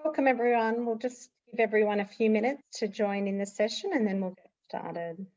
Welcome everyone. We'll just give everyone a few minutes to join in the session and then we'll get started.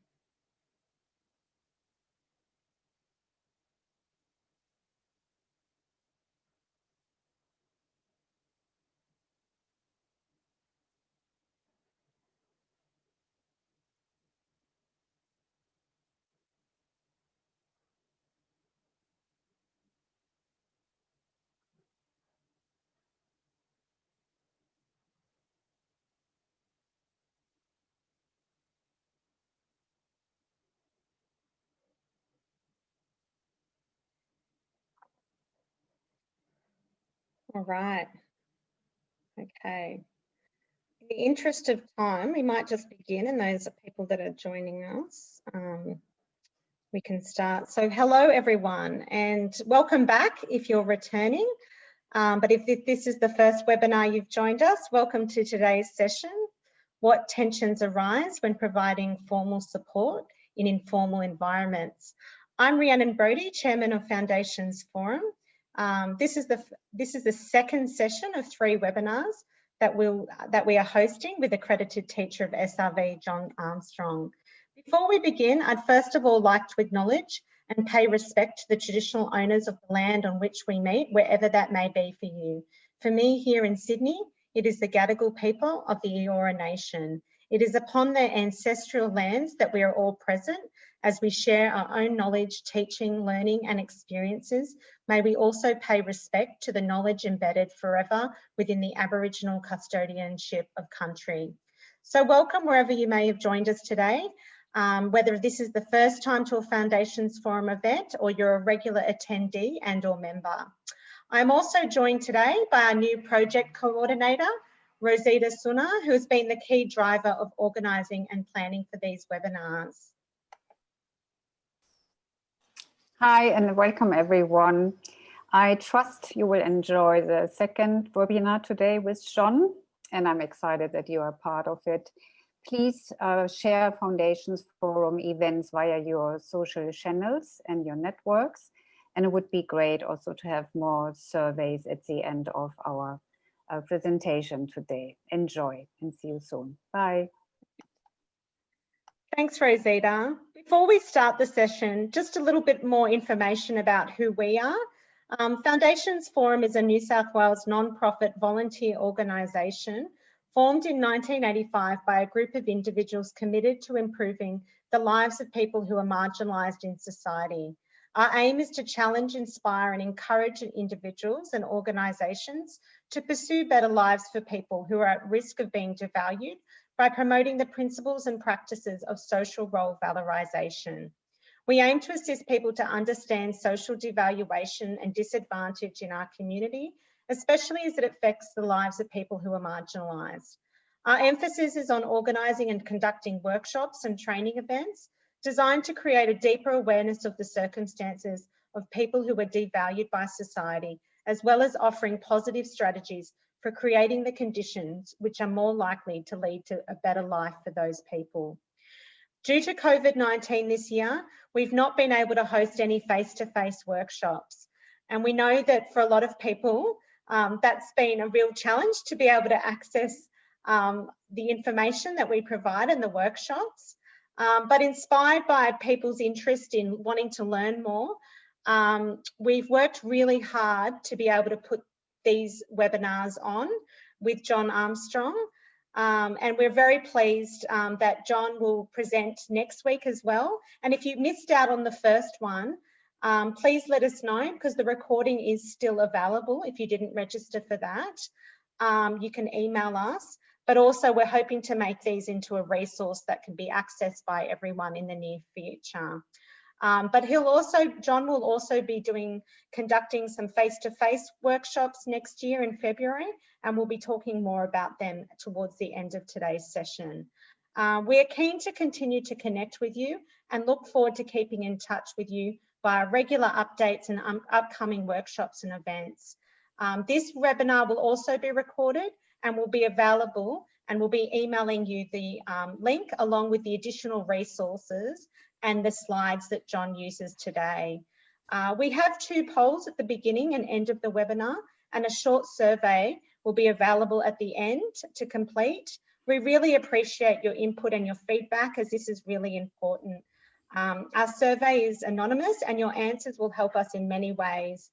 All right. Okay. In the interest of time, we might just begin, and those are people that are joining us. We can start. So hello everyone and welcome back if you're returning. But if this is the first webinar you've joined us, welcome to today's session, What Tensions Arise When Providing Formal Support in Informal Environments. I'm Rhiannon Brodie, Chairman of Foundations Forum. This is the second session of 3 webinars that we are hosting with accredited teacher of SRV John Armstrong. Before we begin, I'd first of all like to acknowledge and pay respect to the traditional owners of the land on which we meet, wherever that may be for you. For me here in Sydney, it is the Gadigal people of the Eora Nation. It is upon their ancestral lands that we are all present as we share our own knowledge, teaching, learning and experiences. May we also pay respect to the knowledge embedded forever within the Aboriginal custodianship of country. So welcome wherever you may have joined us today. Whether this is the first time to a Foundations Forum event or you're a regular attendee and or member. I'm also joined today by our new project coordinator, Rosita Suna, who has been the key driver of organising and planning for these webinars. Hi and welcome everyone. I trust you will enjoy the second webinar today with John, and I'm excited that you are part of it. Please share Foundations Forum events via your social channels and your networks. And it would be great also to have more surveys at the end of our presentation today. Enjoy and see you soon. Bye. Thanks, Rosita. Before we start the session, just a little bit more information about who we are. Foundations Forum is a New South Wales non-profit volunteer organisation formed in 1985 by a group of individuals committed to improving the lives of people who are marginalised in society. Our aim is to challenge, inspire and encourage individuals and organisations to pursue better lives for people who are at risk of being devalued by promoting the principles and practices of social role valorisation. We aim to assist people to understand social devaluation and disadvantage in our community, especially as it affects the lives of people who are marginalised. Our emphasis is on organising and conducting workshops and training events designed to create a deeper awareness of the circumstances of people who are devalued by society, as well as offering positive strategies for creating the conditions which are more likely to lead to a better life for those people. Due to COVID-19 this year, we've not been able to host any face-to-face workshops. And we know that for a lot of people, that's been a real challenge to be able to access the information that we provide in the workshops. But inspired by people's interest in wanting to learn more, we've worked really hard to be able to put these webinars on with John Armstrong. And we're very pleased that John will present next week as well. And if you missed out on the first one, please let us know because the recording is still available if you didn't register for that. You can email us. But also we're hoping to make these into a resource that can be accessed by everyone in the near future. But John will also be conducting some face-to-face workshops next year in February, and we'll be talking more about them towards the end of today's session. We are keen to continue to connect with you and look forward to keeping in touch with you via regular updates and upcoming workshops and events. This webinar will also be recorded and will be available, and we'll be emailing you the link along with the additional resources and the slides that John uses today. We have 2 polls at the beginning and end of the webinar and a short survey will be available at the end to complete. We really appreciate your input and your feedback, as this is really important. Our survey is anonymous and your answers will help us in many ways,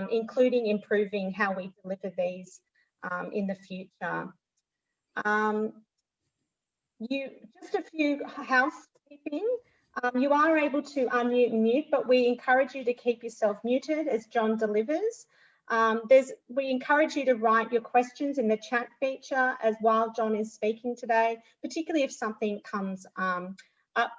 including improving how we deliver these in the future. Just a few housekeeping. You are able to unmute and mute, but we encourage you to keep yourself muted as John delivers. We encourage you to write your questions in the chat feature as while John is speaking today, particularly if something comes up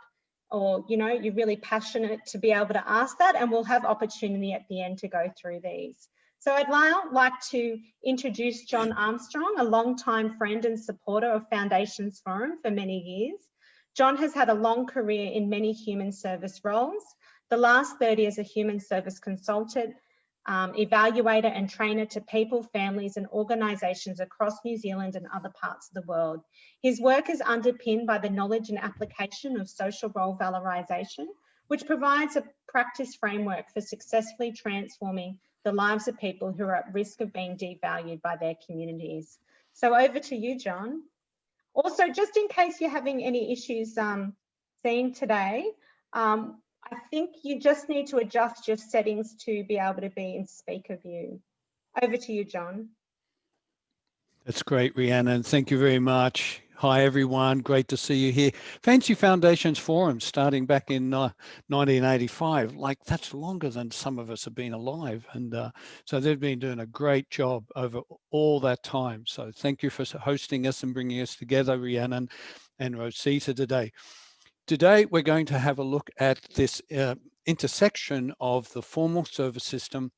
or you're really passionate to be able to ask that, and we'll have opportunity at the end to go through these. So I'd now like to introduce John Armstrong, a long-time friend and supporter of Foundations Forum for many years. John has had a long career in many human service roles, the last 30 as a human service consultant, evaluator and trainer to people, families and organisations across New Zealand and other parts of the world. His work is underpinned by the knowledge and application of social role valorisation, which provides a practice framework for successfully transforming the lives of people who are at risk of being devalued by their communities. So over to you, John. Also, just in case you're having any issues seeing today, I think you just need to adjust your settings to be able to be in speaker view. Over to you, John. That's great, Rhiannon. Thank you very much. Hi, everyone. Great to see you here. Fancy Foundations Forum starting back in 1985. Like, that's longer than some of us have been alive. And so they've been doing a great job over all that time. So thank you for hosting us and bringing us together, Rhiannon and Rosita today. Today, we're going to have a look at this intersection of the formal service system,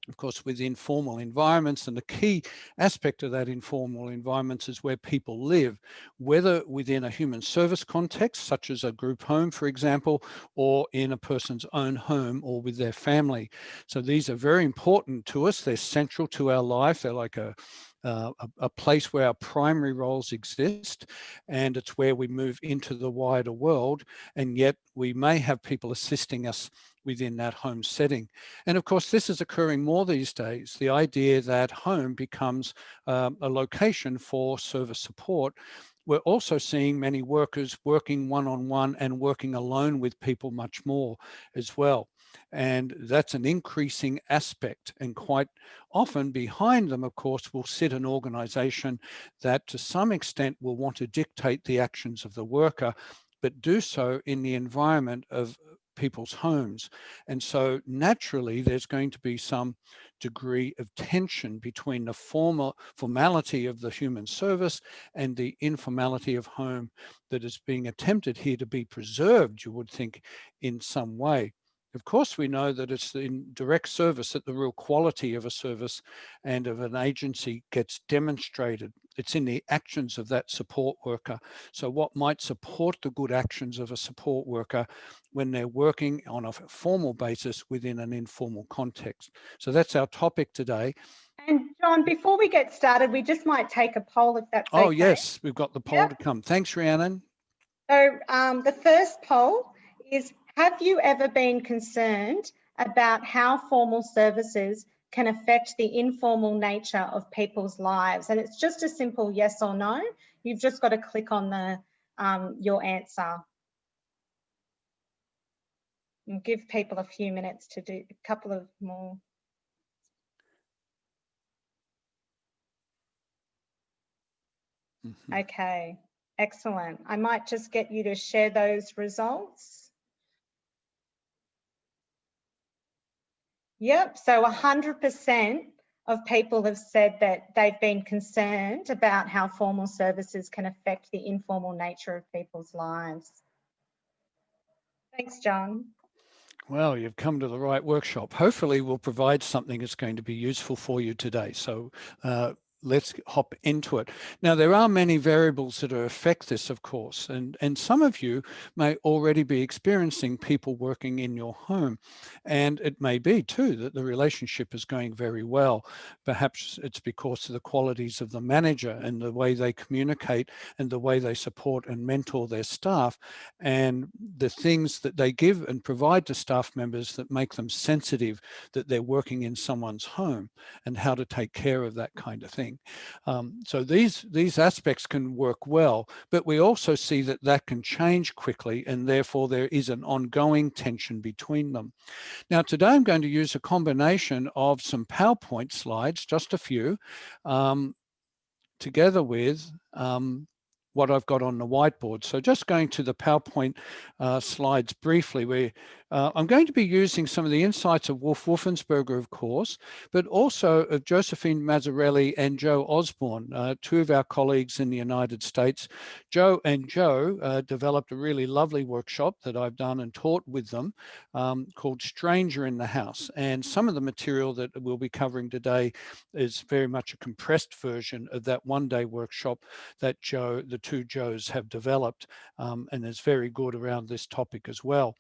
of course, with informal environments, and the key aspect of that informal environments is where people live, whether within a human service context, such as a group home, for example, or in a person's own home or with their family. So these are very important to us. They're central to our life. They're like a place where our primary roles exist, and it's where we move into the wider world, and yet we may have people assisting us within that home setting. And of course, this is occurring more these days, the idea that home becomes a location for service support. We're also seeing many workers working one-on-one and working alone with people much more as well. And that's an increasing aspect, and quite often behind them, of course, will sit an organization that to some extent will want to dictate the actions of the worker, but do so in the environment of people's homes. And so naturally, there's going to be some degree of tension between the formality of the human service and the informality of home that is being attempted here to be preserved, you would think, in some way. Of course, we know that it's in direct service that the real quality of a service and of an agency gets demonstrated. It's in the actions of that support worker. So what might support the good actions of a support worker when they're working on a formal basis within an informal context? So that's our topic today. And John, before we get started, we just might take a poll if that's okay. Oh, yes, we've got the poll to come. Thanks, Rhiannon. So the first poll is, have you ever been concerned about how formal services can affect the informal nature of people's lives? And it's just a simple yes or no. You've just got to click on the your answer. And give people a few minutes to do a couple of more. Okay, excellent. I might just get you to share those results. Yep, so 100% of people have said that they've been concerned about how formal services can affect the informal nature of people's lives. Thanks, John. Well, you've come to the right workshop. Hopefully we'll provide something that's going to be useful for you today. So let's hop into it. Now, there are many variables that affect this, of course, and some of you may already be experiencing people working in your home. And it may be too that the relationship is going very well. Perhaps it's because of the qualities of the manager and the way they communicate and the way they support and mentor their staff, and the things that they give and provide to staff members that make them sensitive that they're working in someone's home and how to take care of that kind of thing. working. So these aspects can work well, but we also see that that can change quickly, and therefore there is an ongoing tension between them. Now, today I'm going to use a combination of some PowerPoint slides, just a few, together with what I've got on the whiteboard. So just going to the PowerPoint slides briefly, where I'm going to be using some of the insights of Wolf Wolfensberger, of course, but also of Josephine Mazzarelli and Joe Osborne, two of our colleagues in the United States. Joe developed a really lovely workshop that I've done and taught with them called Stranger in the House. And some of the material that we'll be covering today is very much a compressed version of that one-day workshop that the two Joes have developed, and is very good around this topic as well.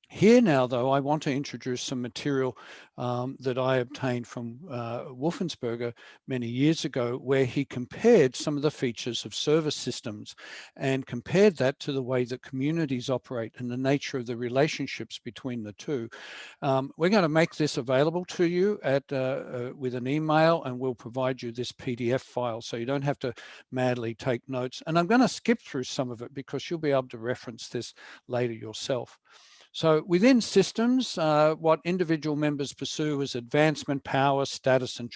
Here now, though, I want to introduce some material that I obtained from Wolfensberger many years ago, where he compared some of the features of service systems and compared that to the way that communities operate and the nature of the relationships between the two. We're going to make this available to you with an email, and we'll provide you this PDF file so you don't have to madly take notes. And I'm going to skip through some of it because you'll be able to reference this later yourself. So within systems, what individual members pursue is advancement, power, status, and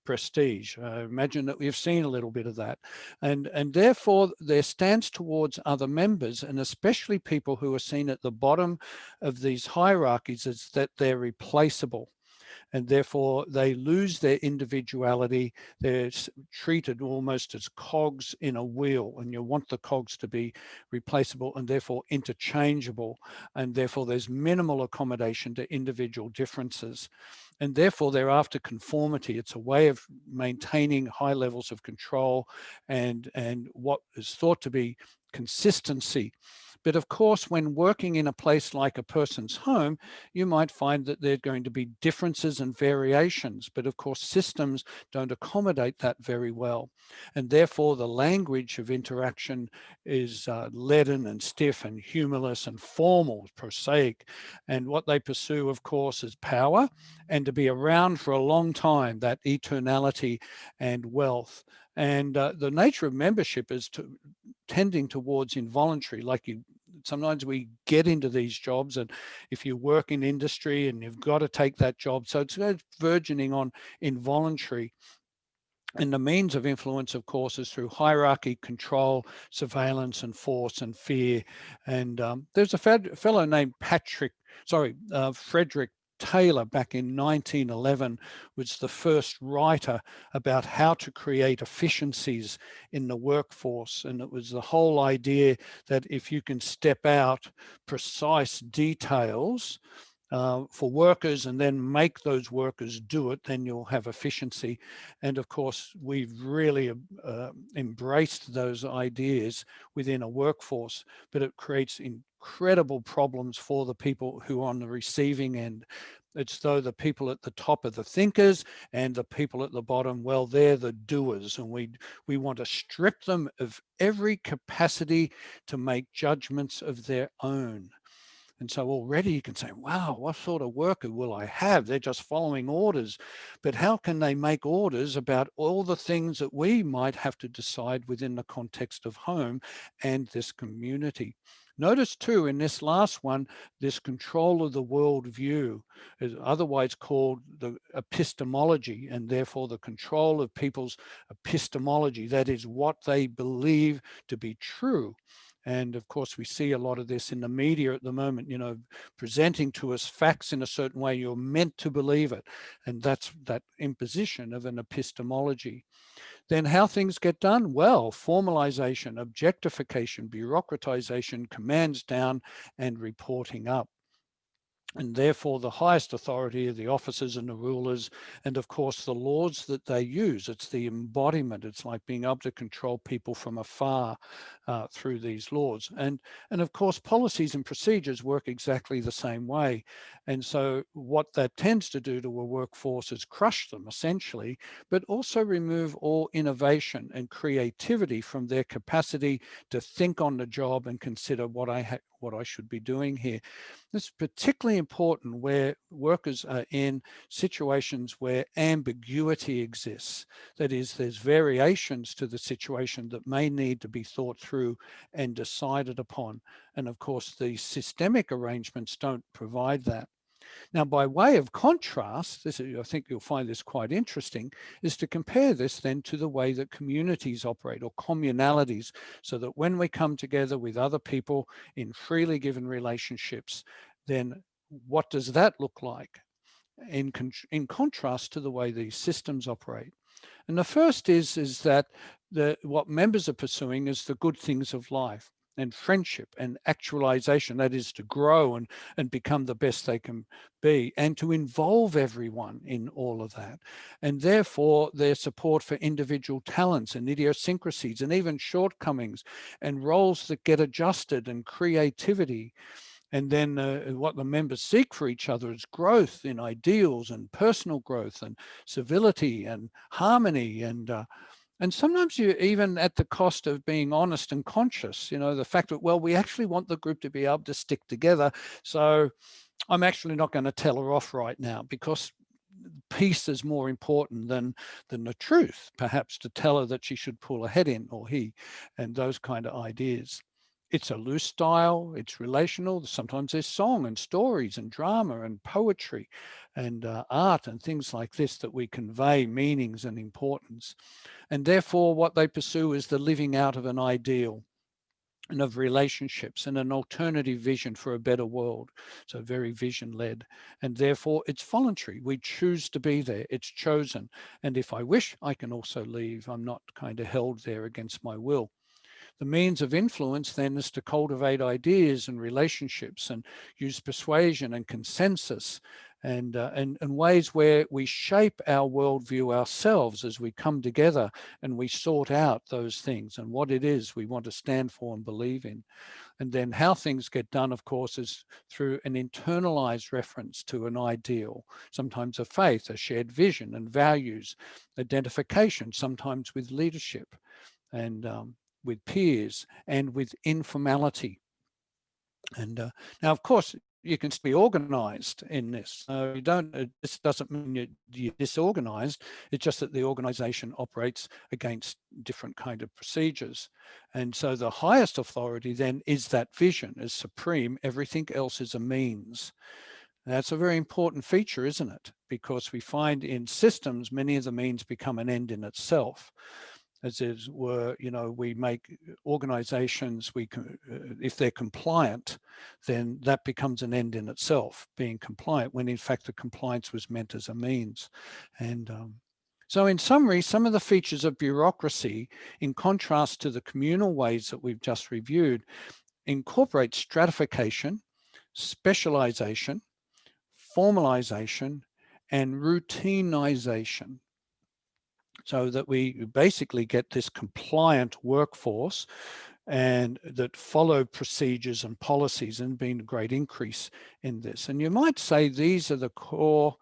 prestige. Imagine that we've seen a little bit of that. And therefore, their stance towards other members, and especially people who are seen at the bottom of these hierarchies, is that they're replaceable. And therefore they lose their individuality. They're treated almost as cogs in a wheel, and you want the cogs to be replaceable and therefore interchangeable. And therefore there's minimal accommodation to individual differences. And therefore they're after conformity. It's a way of maintaining high levels of control and what is thought to be consistency. But of course, when working in a place like a person's home, you might find that there are going to be differences and variations. But of course, systems don't accommodate that very well. And therefore, the language of interaction is leaden and stiff and humorless and formal, prosaic. And what they pursue, of course, is power and to be around for a long time, that eternality and wealth. And the nature of membership is tending towards involuntary, sometimes we get into these jobs, and if you work in industry and you've got to take that job, so it's verging on involuntary. And the means of influence, of course, is through hierarchy, control, surveillance, and force and fear. And there's a fellow named Frederick Taylor back in 1911 was the first writer about how to create efficiencies in the workforce. And it was the whole idea that if you can step out precise details for workers and then make those workers do it, then you'll have efficiency. And of course, we've really embraced those ideas within a workforce, but it creates incredible problems for the people who are on the receiving end. It's though the people at the top are the thinkers and the people at the bottom, well, they're the doers. And we want to strip them of every capacity to make judgments of their own. And so already you can say, wow, what sort of worker will I have? They're just following orders. But how can they make orders about all the things that we might have to decide within the context of home and this community? Notice too, in this last one, this control of the world view is otherwise called the epistemology, and therefore the control of people's epistemology, that is what they believe to be true. And of course, we see a lot of this in the media at the moment, presenting to us facts in a certain way, you're meant to believe it. And that's that imposition of an epistemology. Then how things get done? Well, formalization, objectification, bureaucratization, commands down, and reporting up. And therefore the highest authority are the officers and the rulers, and of course the laws that they use. It's the embodiment. It's like being able to control people from afar through these laws. And of course policies and procedures work exactly the same way. And so what that tends to do to a workforce is crush them essentially, but also remove all innovation and creativity from their capacity to think on the job and consider what what I should be doing here. This is particularly important where workers are in situations where ambiguity exists. That is, there's variations to the situation that may need to be thought through and decided upon. And of course, the systemic arrangements don't provide that. Now, by way of contrast, this is, I think you'll find this quite interesting, is to compare this then to the way that communities operate, or communalities, so that when we come together with other people in freely given relationships, then what does that look like in contrast to the way these systems operate? And the first is that what members are pursuing is the good things of life and friendship and actualization, that is to grow and become the best they can be, and to involve everyone in all of that. And therefore their support for individual talents and idiosyncrasies and even shortcomings and roles that get adjusted and creativity. And then what the members seek for each other is growth in ideals and personal growth and civility and harmony, and sometimes you even at the cost of being honest and conscious, you know, the fact that, well, we actually want the group to be able to stick together. So I'm actually not going to tell her off right now because peace is more important than the truth, perhaps to tell her that she should pull her head in, or he, and those kind of ideas. It's a loose style, it's relational. Sometimes there's song and stories and drama and poetry and art and things like this that we convey meanings and importance. And therefore what they pursue is the living out of an ideal and of relationships and an alternative vision for a better world. So very vision-led, and therefore it's voluntary. We choose to be there, it's chosen. And if I wish, I can also leave. I'm not kind of held there against my will. The means of influence then is to cultivate ideas and relationships and use persuasion and consensus and ways where we shape our worldview ourselves as we come together and we sort out those things and what it is we want to stand for and believe in. And then how things get done, of course, is through an internalized reference to an ideal, sometimes a faith, a shared vision and values, identification, sometimes with leadership and with peers and with informality. And now, of course, you can be organized in this. You don't, this doesn't mean you're disorganized. It's just that the organization operates against different kind of procedures. And so the highest authority then is that vision is supreme. Everything else is a means. That's a very important feature, isn't it? Because we find in systems, many of the means become an end in itself. As it were, you know, we make organizations, if they're compliant, then that becomes an end in itself, being compliant, when in fact the compliance was meant as a means. And so in summary, some of the features of bureaucracy, in contrast to the communal ways that we've just reviewed, incorporate stratification, specialization, formalization, and routinization, so that we basically get this compliant workforce and that follow procedures and policies, and been a great increase in this. And you might say these are the core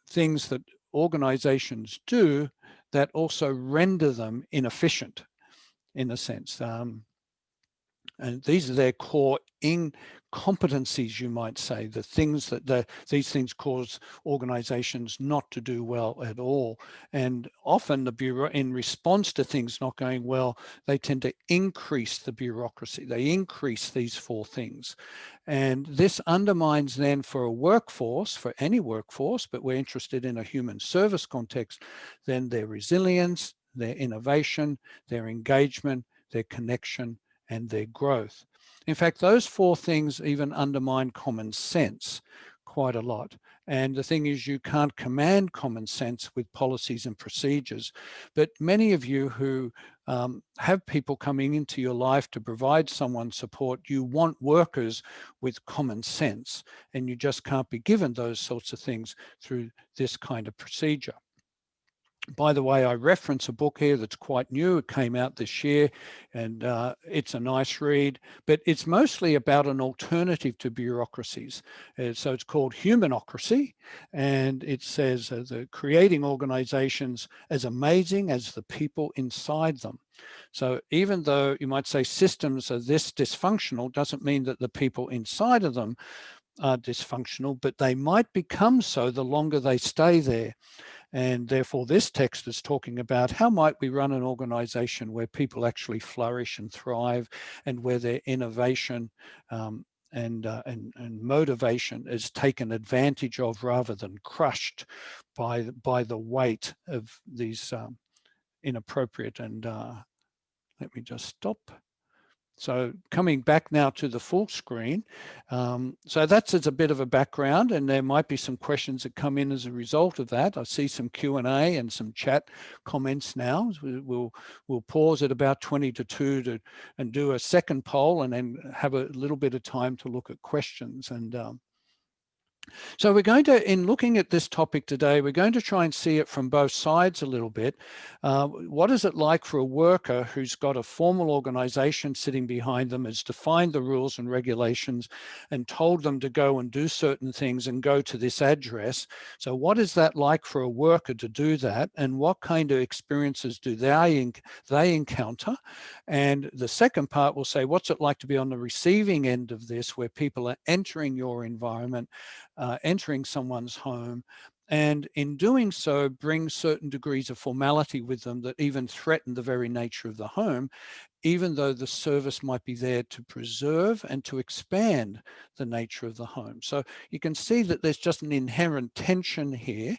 things that organizations do that also render them inefficient in a sense. And these are their core incompetencies, you might say, the things that these things cause organizations not to do well at all. And often the bureau, in response to things not going well, they tend to increase the bureaucracy. They increase these four things. And this undermines then for a workforce, for any workforce, but we're interested in a human service context, then their resilience, their innovation, their engagement, their connection, and their growth. In fact, those four things even undermine common sense quite a lot. And the thing is, you can't command common sense with policies and procedures. But many of you who have people coming into your life to provide someone support, you want workers with common sense, and you just can't be given those sorts of things through this kind of procedure. By the way, I reference a book here that's quite new. It came out this year, and it's a nice read, but it's mostly about an alternative to bureaucracies. So it's called Humanocracy, and it says the creating organizations as amazing as the people inside them. So even though you might say systems are this dysfunctional, doesn't mean that the people inside of them are dysfunctional, but they might become so the longer they stay there. And therefore, this text is talking about how might we run an organization where people actually flourish and thrive, and where their innovation and motivation is taken advantage of rather than crushed by the weight of these inappropriate and let me just stop. So coming back now to the full screen. So that's as a bit of a background, and there might be some questions that come in as a result of that. I see some Q&A and some chat comments now. We'll pause at about 20 to 2 and do a second poll, and then have a little bit of time to look at questions. And so we're going to, in looking at this topic today, we're going to try and see it from both sides a little bit. What is it like for a worker who's got a formal organization sitting behind them, has defined the rules and regulations and told them to go and do certain things and go to this address? So what is that like for a worker to do that, and what kind of experiences do they encounter? And the second part will say, what's it like to be on the receiving end of this, where people are entering your environment, entering someone's home, and in doing so bring certain degrees of formality with them that even threaten the very nature of the home, even though the service might be there to preserve and to expand the nature of the home. So you can see that there's just an inherent tension here.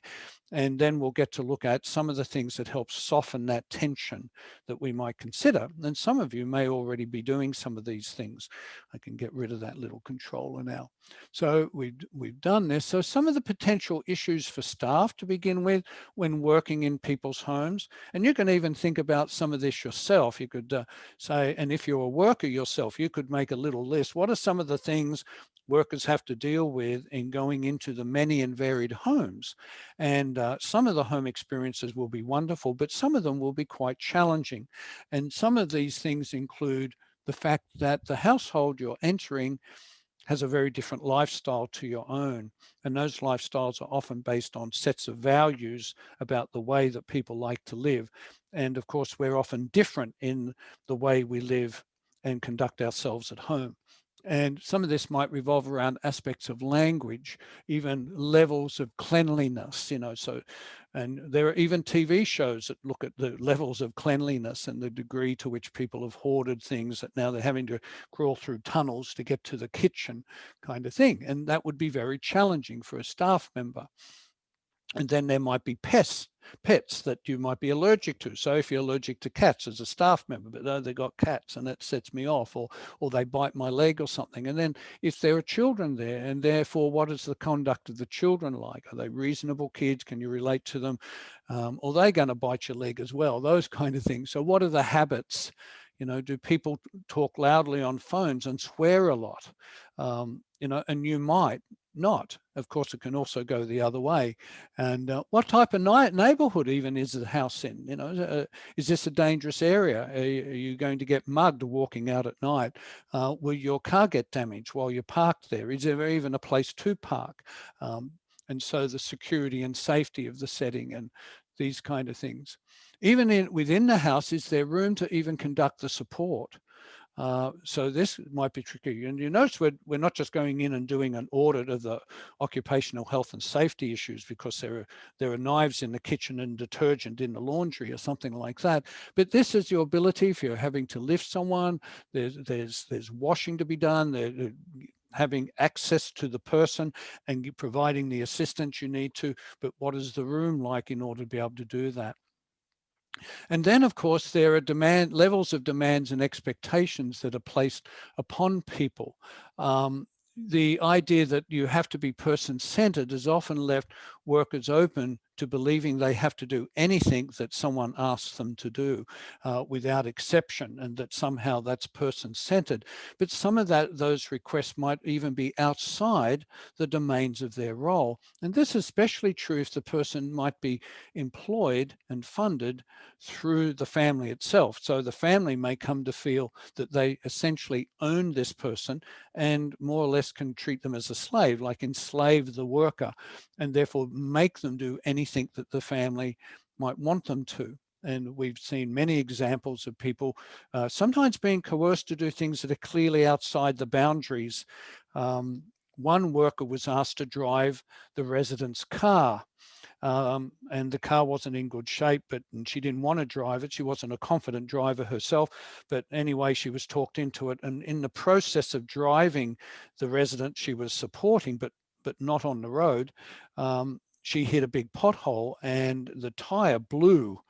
And then we'll get to look at some of the things that help soften that tension that we might consider. And some of you may already be doing some of these things. I can get rid of that little controller now. So we've done this. So some of the potential issues for staff to begin with when working in people's homes, and you can even think about some of this yourself. You could say, and if you're a worker yourself, you could make a little list. What are some of the things workers have to deal with in going into the many and varied homes? And some of the home experiences will be wonderful, but some of them will be quite challenging. And some of these things include the fact that the household you're entering has a very different lifestyle to your own. And those lifestyles are often based on sets of values about the way that people like to live. And of course, we're often different in the way we live and conduct ourselves at home. And some of this might revolve around aspects of language, even levels of cleanliness, so, and there are even TV shows that look at the levels of cleanliness and the degree to which people have hoarded things that now they're having to crawl through tunnels to get to the kitchen kind of thing. And that would be very challenging for a staff member. And then there might be pets that you might be allergic to. So if you're allergic to cats as a staff member, but they've got cats and that sets me off, or they bite my leg or something. And then if there are children there, and therefore what is the conduct of the children like? Are they reasonable kids? Can you relate to them? Or are they going to bite your leg as well? Those kind of things. So what are the habits? Do people talk loudly on phones and swear a lot? And you might not. Of course, it can also go the other way. And what type of neighborhood even is the house in? Is this a dangerous area? Are you going to get mugged walking out at night? Will your car get damaged while you're parked there? Is there even a place to park? And so the security and safety of the setting and these kind of things. Even within the house, is there room to even conduct the support? So this might be tricky. And you notice we're not just going in and doing an audit of the occupational health and safety issues because there are knives in the kitchen and detergent in the laundry or something like that. But this is your ability if you're having to lift someone, there's washing to be done, having access to the person and providing the assistance you need to, but what is the room like in order to be able to do that? And then, of course, there are levels of demands and expectations that are placed upon people. The idea that you have to be person-centered is often left workers open to believing they have to do anything that someone asks them to do without exception, and that somehow that's person-centered. But some of those requests might even be outside the domains of their role. And this is especially true if the person might be employed and funded through the family itself. So the family may come to feel that they essentially own this person and more or less can treat them as a slave, like enslave the worker, and therefore make them do anything that the family might want them to. And we've seen many examples of people sometimes being coerced to do things that are clearly outside the boundaries. One worker was asked to drive the resident's car, and the car wasn't in good shape, and she didn't want to drive it. She wasn't a confident driver herself, but anyway, she was talked into it. And in the process of driving the resident she was supporting, but not on the road, she hit a big pothole and the tire blew,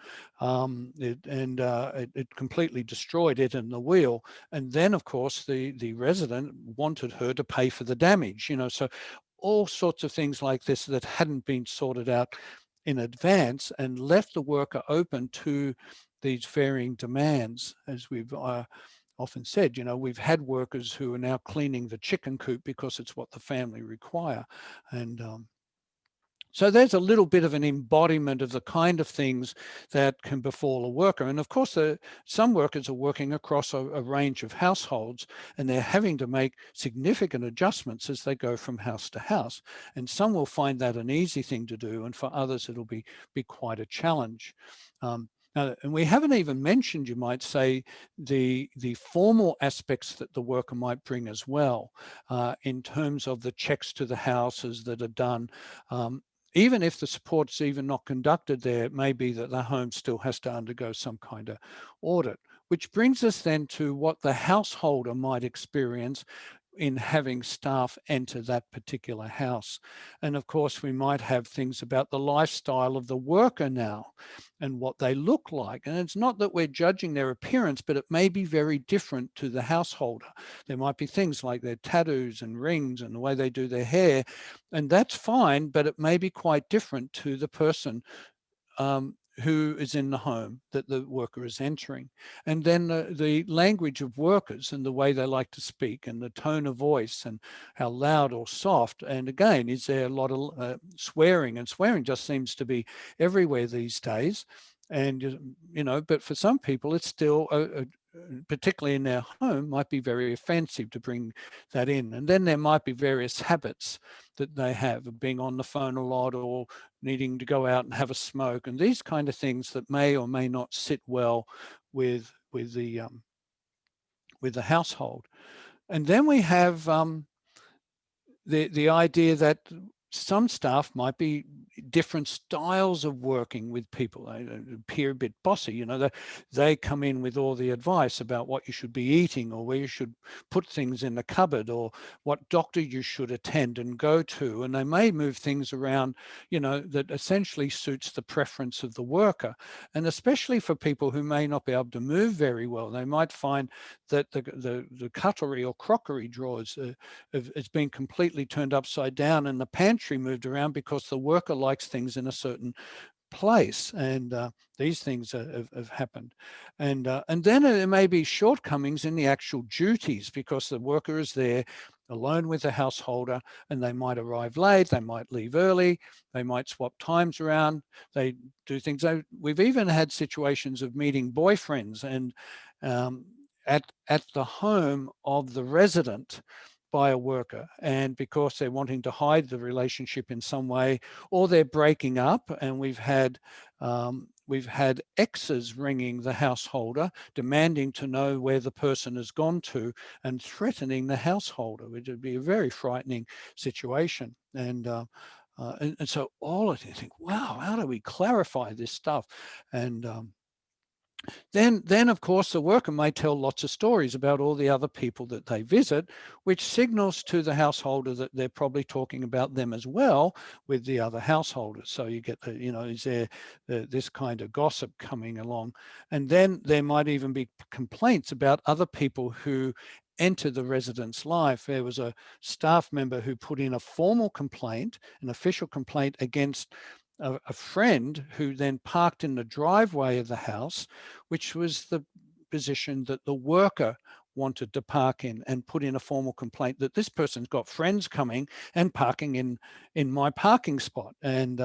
it completely destroyed it and the wheel. And then, of course, the resident wanted her to pay for the damage, you know, so all sorts of things like this that hadn't been sorted out in advance and left the worker open to these varying demands. As we've often said, you know, we've had workers who are now cleaning the chicken coop because it's what the family require. And so there's a little bit of an embodiment of the kind of things that can befall a worker. And of course, some workers are working across a range of households, and they're having to make significant adjustments as they go from house to house. And some will find that an easy thing to do, and for others, it'll be quite a challenge. And we haven't even mentioned, you might say, the formal aspects that the worker might bring as well, in terms of the checks to the houses that are done. Even if the support's even not conducted there, it may be that the home still has to undergo some kind of audit, which brings us then to what the householder might experience in having staff enter that particular house. And of course, we might have things about the lifestyle of the worker now and what they look like. And it's not that we're judging their appearance, but it may be very different to the householder. There might be things like their tattoos and rings and the way they do their hair, and that's fine, but it may be quite different to the person who is in the home that the worker is entering. And then the language of workers and the way they like to speak and the tone of voice and how loud or soft. And again, is there a lot of swearing? And swearing just seems to be everywhere these days. And, you know, but for some people, it's still, particularly in their home, might be very offensive to bring that in. And then there might be various habits that they have of being on the phone a lot or needing to go out and have a smoke, and these kind of things that may or may not sit well with the household. And then we have the idea that some staff might be different styles of working with people. They appear a bit bossy, you know, they come in with all the advice about what you should be eating or where you should put things in the cupboard or what doctor you should attend and go to. And they may move things around, you know, that essentially suits the preference of the worker. And especially for people who may not be able to move very well, they might find that the cutlery or crockery drawers has been completely turned upside down and the pantry moved around because the worker likes things in a certain place, and these things have happened. And then there may be shortcomings in the actual duties because the worker is there alone with the householder, and they might arrive late, they might leave early, they might swap times around, they do things. We've even had situations of meeting boyfriends and at the home of the resident by a worker, and because they're wanting to hide the relationship in some way, or they're breaking up. And we've had exes ringing the householder, demanding to know where the person has gone to and threatening the householder, which would be a very frightening situation. And so all of you think, wow, how do we clarify this stuff? And then of course the worker may tell lots of stories about all the other people that they visit, which signals to the householder that they're probably talking about them as well with the other householders. So you get the, you know, is there this kind of gossip coming along? And then there might even be complaints about other people who enter the resident's life. There was a staff member who put in a formal complaint, an official complaint against a friend who then parked in the driveway of the house, which was the position that the worker wanted to park in, and put in a formal complaint that this person's got friends coming and parking in my parking spot. And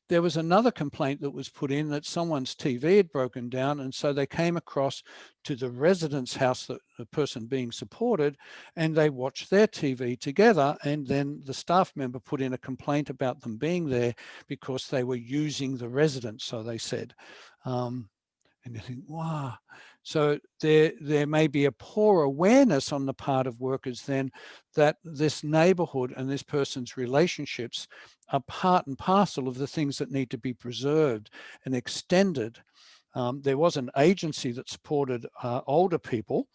there was another complaint that was put in that someone's TV had broken down, and so they came across to the resident's house, that the person being supported, and they watched their TV together, and then the staff member put in a complaint about them being there because they were using the residence, so they said. And you think, wow. So there may be a poor awareness on the part of workers then that this neighborhood and this person's relationships are part and parcel of the things that need to be preserved and extended. There was an agency that supported older people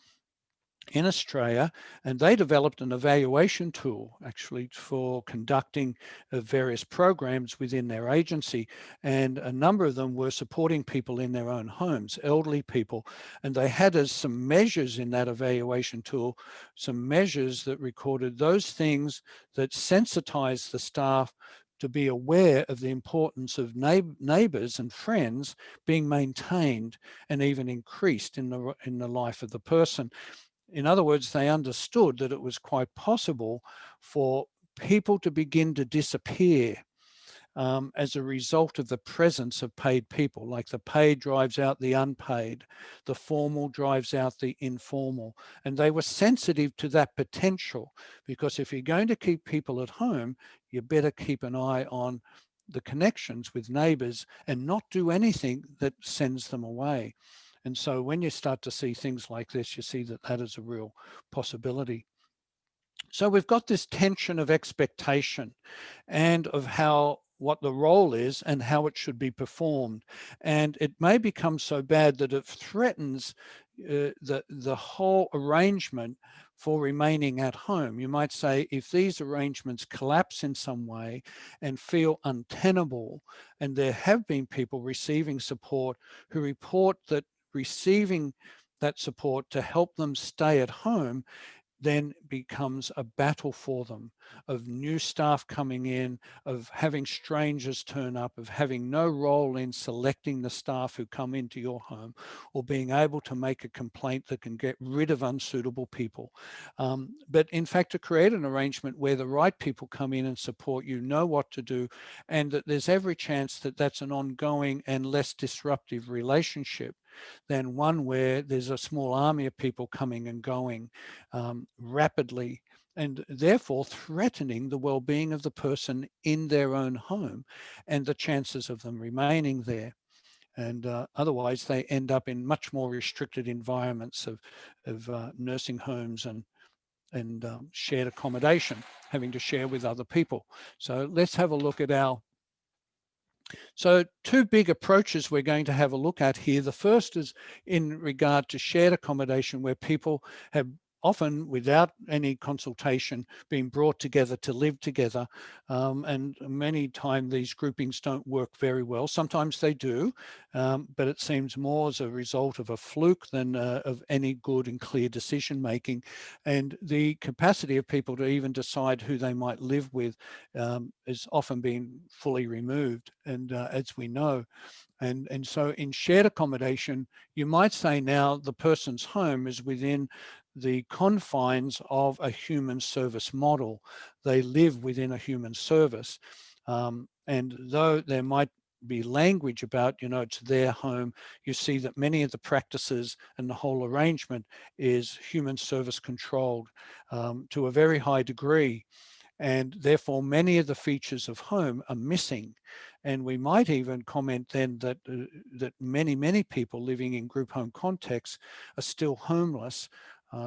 in Australia, and they developed an evaluation tool actually for conducting various programs within their agency, and a number of them were supporting people in their own homes, elderly people, and they had as some measures in that evaluation tool, some measures that recorded those things that sensitized the staff to be aware of the importance of neighbours and friends being maintained and even increased in the life of the person. In other words, they understood that it was quite possible for people to begin to disappear as a result of the presence of paid people, like the paid drives out the unpaid, the formal drives out the informal. And they were sensitive to that potential, because if you're going to keep people at home, you better keep an eye on the connections with neighbours and not do anything that sends them away. And so when you start to see things like this, you see that that is a real possibility. So we've got this tension of expectation and of what the role is and how it should be performed. And it may become so bad that it threatens the whole arrangement for remaining at home. You might say, if these arrangements collapse in some way and feel untenable, and there have been people receiving support who report that receiving that support to help them stay at home then becomes a battle for them, of new staff coming in, of having strangers turn up, of having no role in selecting the staff who come into your home, or being able to make a complaint that can get rid of unsuitable people. But in fact, to create an arrangement where the right people come in and support you, know what to do, and that there's every chance that that's an ongoing and less disruptive relationship than one where there's a small army of people coming and going rapidly, and therefore threatening the well-being of the person in their own home and the chances of them remaining there. And otherwise they end up in much more restricted environments of nursing homes and shared accommodation, having to share with other people. So let's have a look at So two big approaches we're going to have a look at here. The first is in regard to shared accommodation, where people have often without any consultation being brought together to live together. And many times these groupings don't work very well. Sometimes they do, but it seems more as a result of a fluke than of any good and clear decision making. And the capacity of people to even decide who they might live with is often being fully removed. And as we know, and so in shared accommodation, you might say now the person's home is within the confines of a human service model. They live within a human service. And though there might be language about, it's their home, you see that many of the practices and the whole arrangement is human service controlled to a very high degree. And therefore, many of the features of home are missing. And we might even comment then that that many people living in group home contexts are still homeless.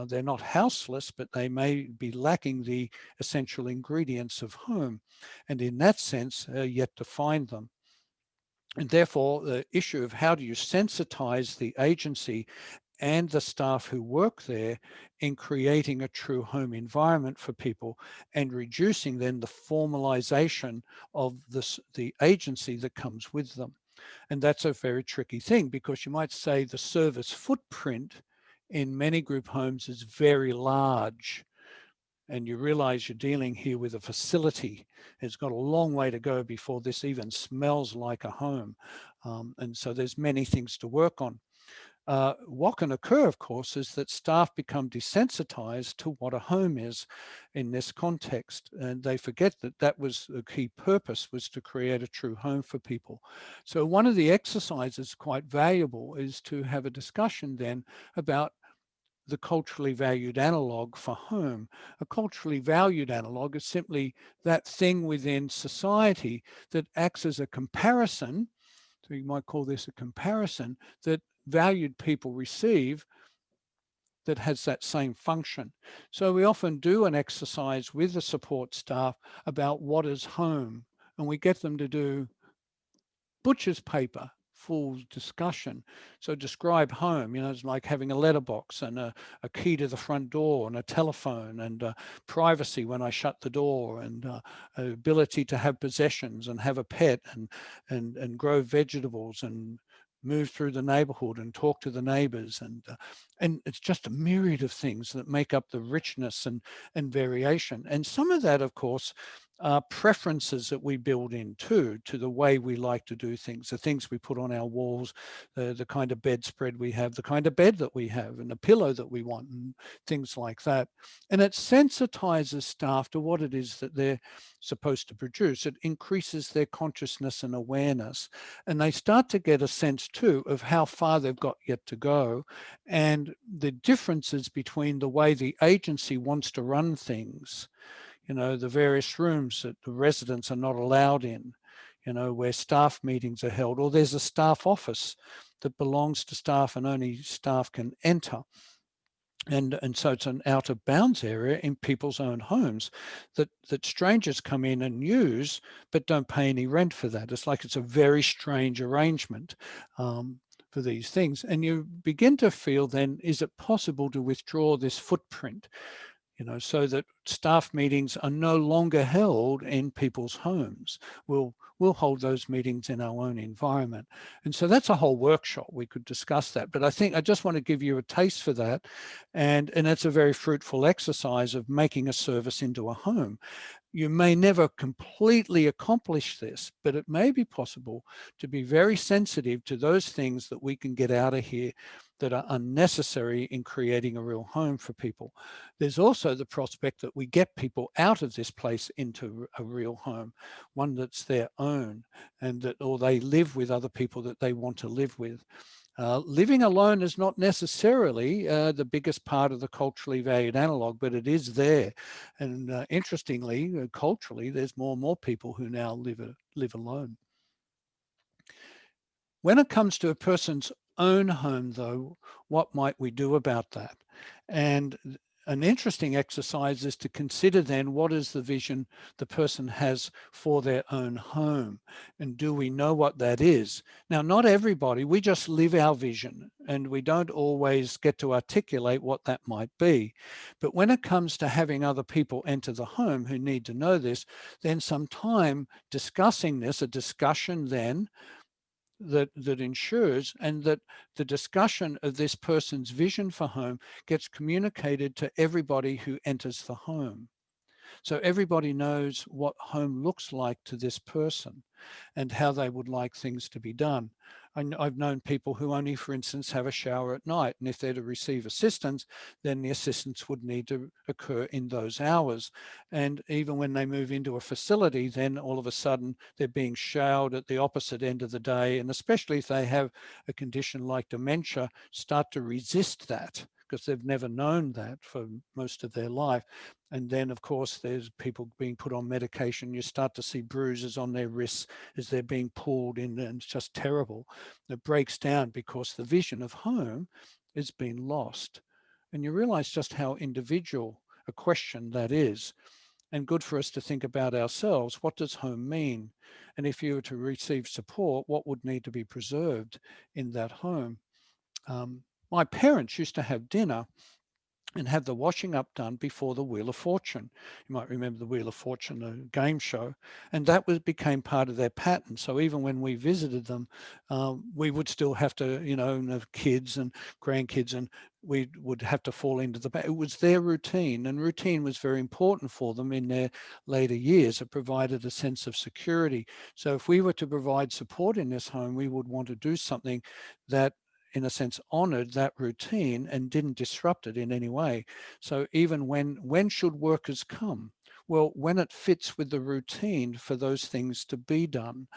They're not houseless, but they may be lacking the essential ingredients of home, and in that sense, yet to find them. And therefore, the issue of how do you sensitize the agency and the staff who work there in creating a true home environment for people and reducing then the formalization of the agency that comes with them. And that's a very tricky thing, because you might say the service footprint in many group homes is very large. And you realize you're dealing here with a facility. It's got a long way to go before this even smells like a home. And so there's many things to work on. What can occur, of course, is that staff become desensitized to what a home is in this context, and they forget that that was the key purpose, was to create a true home for people. So one of the exercises quite valuable is to have a discussion then about the culturally valued analog for home. A culturally valued analog is simply that thing within society that acts as a comparison. So you might call this a comparison that valued people receive that has that same function. So we often do an exercise with the support staff about what is home, and we get them to do butcher's paper, full discussion. So describe home, it's like having a letterbox and a key to the front door and a telephone and privacy when I shut the door, and ability to have possessions and have a pet and grow vegetables and move through the neighborhood and talk to the neighbors, and it's just a myriad of things that make up the richness and variation. And some of that, of course, are preferences that we build in too, to the way we like to do things, the things we put on our walls, the kind of bedspread we have, the kind of bed that we have, and the pillow that we want, and things like that. And it sensitizes staff to what it is that they're supposed to produce. It increases their consciousness and awareness, and they start to get a sense too of how far they've got yet to go, and the differences between the way the agency wants to run things, the various rooms that the residents are not allowed in, where staff meetings are held, or there's a staff office that belongs to staff and only staff can enter. And so it's an out of bounds area in people's own homes that strangers come in and use, but don't pay any rent for that. It's like it's a very strange arrangement for these things. And you begin to feel then, is it possible to withdraw this footprint? So that staff meetings are no longer held in people's homes. We'll hold those meetings in our own environment. And so that's a whole workshop. We could discuss that. But I think I just want to give you a taste for that. And it's a very fruitful exercise of making a service into a home. You may never completely accomplish this, but it may be possible to be very sensitive to those things that we can get out of here that are unnecessary in creating a real home for people. There's also the prospect that we get people out of this place into a real home, one that's their own, and or they live with other people that they want to live with. Living alone is not necessarily the biggest part of the culturally valued analog, but it is there. And interestingly, culturally, there's more and more people who now live alone. When it comes to a person's own home, though, what might we do about that? And an interesting exercise is to consider then, what is the vision the person has for their own home? And do we know what that is? Now, not everybody, we just live our vision and we don't always get to articulate what that might be. But when it comes to having other people enter the home who need to know this, then some time discussing this, a discussion then, that ensures, and that the discussion of this person's vision for home gets communicated to everybody who enters the home. So everybody knows what home looks like to this person and how they would like things to be done. I've known people who only, for instance, have a shower at night, and if they're to receive assistance, then the assistance would need to occur in those hours. And even when they move into a facility, then all of a sudden they're being showered at the opposite end of the day, and especially if they have a condition like dementia, start to resist that because they've never known that for most of their life. And then, of course, there's people being put on medication. You start to see bruises on their wrists as they're being pulled in, and it's just terrible. It breaks down because the vision of home is being lost. And you realize just how individual a question that is, and good for us to think about ourselves. What does home mean? And if you were to receive support, what would need to be preserved in that home? My parents used to have dinner and have the washing up done before the Wheel of Fortune. You might remember the Wheel of Fortune, the game show, and that became part of their pattern. So even when we visited them, we would still have to, you know, have kids and grandkids, and we would have to fall into it was their routine, and routine was very important for them in their later years. It provided a sense of security. So if we were to provide support in this home, we would want to do something that, in a sense, honored that routine and didn't disrupt it in any way. So even when should workers come? Well, when it fits with the routine for those things to be done.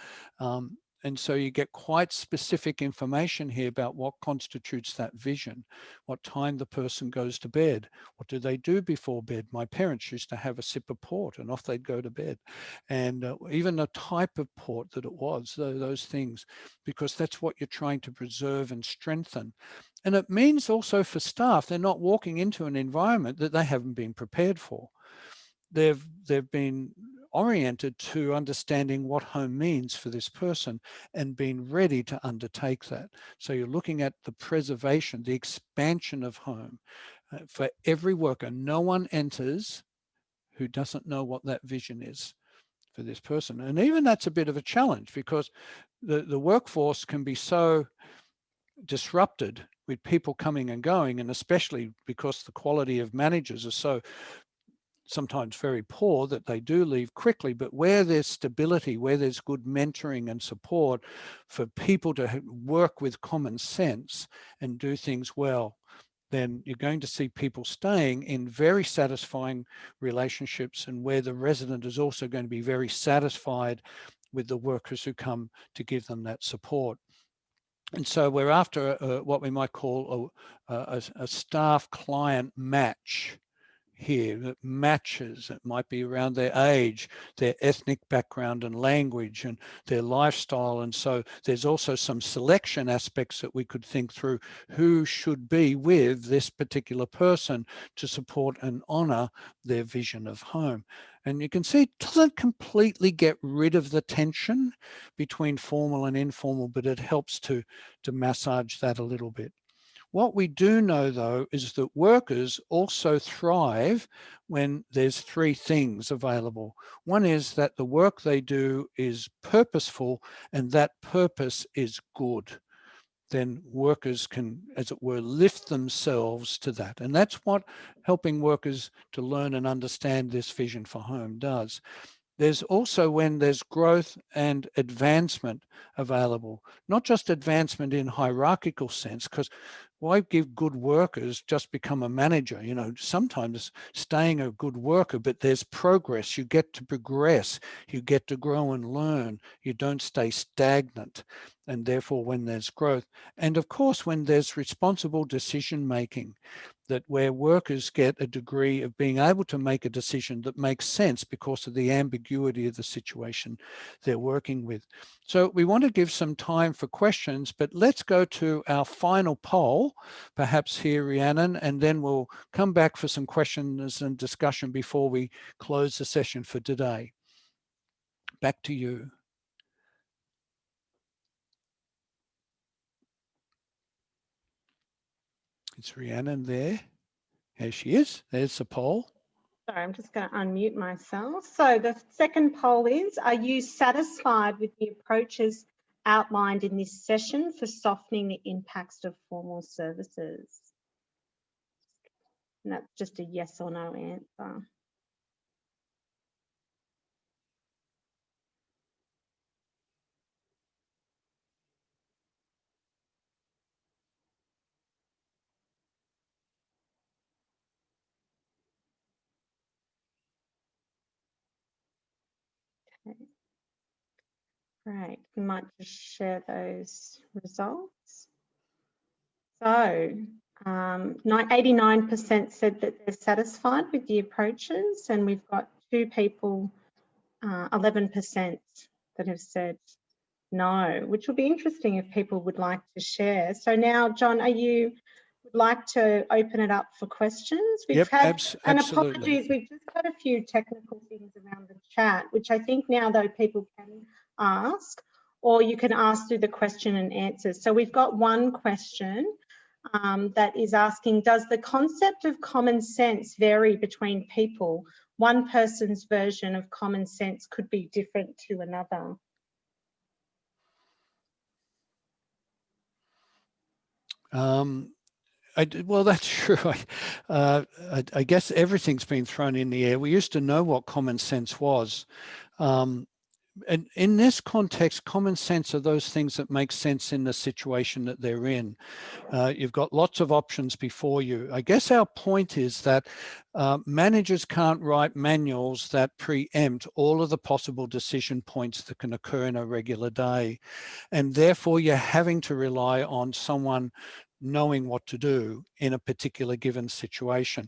And so you get quite specific information here about what constitutes that vision, what time the person goes to bed, what do they do before bed. My parents used to have a sip of port and off they'd go to bed. And even the type of port that it was, those things, because that's what you're trying to preserve and strengthen. And it means also for staff, they're not walking into an environment that they haven't been prepared for. They've been oriented to understanding what home means for this person and being ready to undertake that. So you're looking at the preservation, the expansion of home for every worker. No one enters who doesn't know what that vision is for this person. And even that's a bit of a challenge, because the workforce can be so disrupted with people coming and going, and especially because the quality of managers are so sometimes very poor that they do leave quickly. But where there's stability, where there's good mentoring and support for people to work with common sense and do things well, then you're going to see people staying in very satisfying relationships, and where the resident is also going to be very satisfied with the workers who come to give them that support. And so we're after what we might call a staff-client match here that matches. It might be around their age, their ethnic background and language, and their lifestyle. And so there's also some selection aspects that we could think through. Who should be with this particular person to support and honor their vision of home? And you can see it doesn't completely get rid of the tension between formal and informal, but it helps to massage that a little bit. What we do know, though, is that workers also thrive when there's three things available. One is that the work they do is purposeful, and that purpose is good. Then workers can, as it were, lift themselves to that. And that's what helping workers to learn and understand this vision for home does. There's also when there's growth and advancement available, not just advancement in hierarchical sense, because why give good workers just become a manager? You know, sometimes staying a good worker, but there's progress. You get to progress. You get to grow and learn. You don't stay stagnant. And therefore, when there's growth, and of course, when there's responsible decision making, that where workers get a degree of being able to make a decision that makes sense because of the ambiguity of the situation they're working with. So we want to give some time for questions, but let's go to our final poll, perhaps here, Rhiannon, and then we'll come back for some questions and discussion before we close the session for today. Back to you. It's Rhiannon there. There she is. There's the poll. Sorry, I'm just going to unmute myself. So the second poll is, are you satisfied with the approaches outlined in this session for softening the impacts of formal services? And that's just a yes or no answer. Okay. Great, we might just share those results. So 89% said that they're satisfied with the approaches, and we've got two people, 11% that have said no, which will be interesting if people would like to share. So now, John, are you would like to open it up for questions? We've had, and apologies, we've just had a few technical things around the chat, which I think now though people can ask, or you can ask through the question and answers. So we've got one question that is asking, does the concept of common sense vary between people? One person's version of common sense could be different to another. Well, that's true. I guess everything's been thrown in the air. We used to know what common sense was. And in this context, common sense are those things that make sense in the situation that they're in. You've got lots of options before you. I guess our point is that managers can't write manuals that preempt all of the possible decision points that can occur in a regular day. And therefore, you're having to rely on someone knowing what to do in a particular given situation.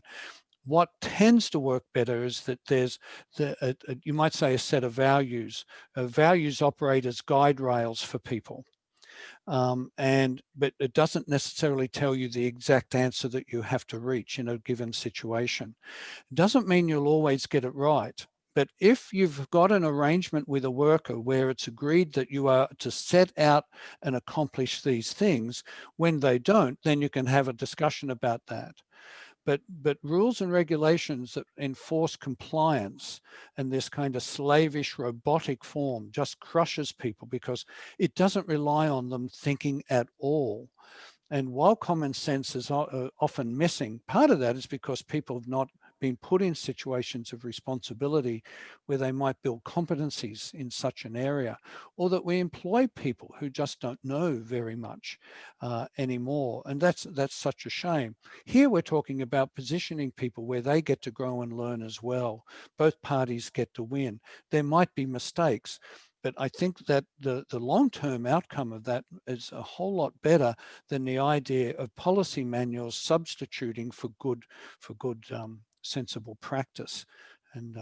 What tends to work better is that there's, you might say, a set of values. Values operate as guide rails for people. But it doesn't necessarily tell you the exact answer that you have to reach in a given situation. It doesn't mean you'll always get it right. But if you've got an arrangement with a worker where it's agreed that you are to set out and accomplish these things, when they don't, then you can have a discussion about that. But rules and regulations that enforce compliance and this kind of slavish robotic form just crushes people because it doesn't rely on them thinking at all. And while common sense is often missing, part of that is because people have not been put in situations of responsibility where they might build competencies in such an area, or that we employ people who just don't know very much anymore. And that's such a shame. Here we're talking about positioning people where they get to grow and learn as well. Both parties get to win. There might be mistakes, but I think that the long-term outcome of that is a whole lot better than the idea of policy manuals substituting for good sensible practice. And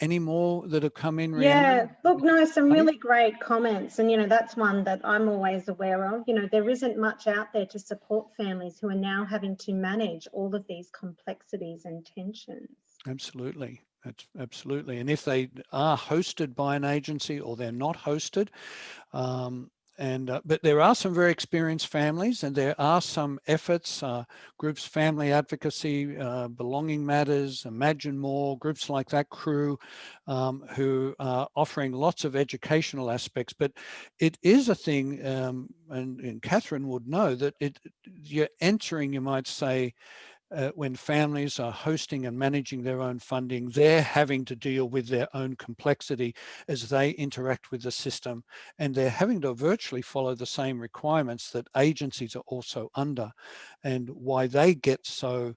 any more that have come in, Rhiannon? Yeah, look, no, some really great comments. And, you know, that's one that I'm always aware of. You know, there isn't much out there to support families who are now having to manage all of these complexities and tensions. Absolutely. Absolutely. And if they are hosted by an agency or they're not hosted, but there are some very experienced families, and there are some efforts, groups, family advocacy, belonging matters, Imagine More, groups like that, Crew, who are offering lots of educational aspects. But it is a thing, and Catherine would know that you're entering, you might say, when families are hosting and managing their own funding, they're having to deal with their own complexity as they interact with the system, and they're having to virtually follow the same requirements that agencies are also under. And why they get so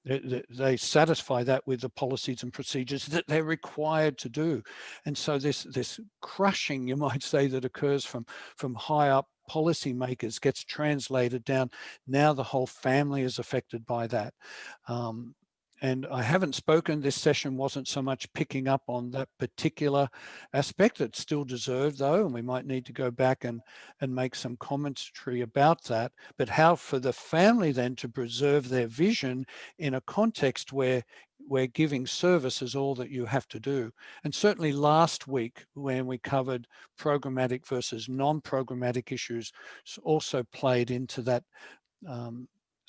they satisfy that with the policies and procedures that they're required to do. And so this crushing, you might say, that occurs from high up policymakers gets translated down. Now the whole family is affected by that. And I haven't spoken, this session wasn't so much picking up on that particular aspect. It's still deserved though, and we might need to go back and make some commentary about that. But how for the family then to preserve their vision in a context where giving service is all that you have to do. And certainly last week when we covered programmatic versus non-programmatic issues also played into that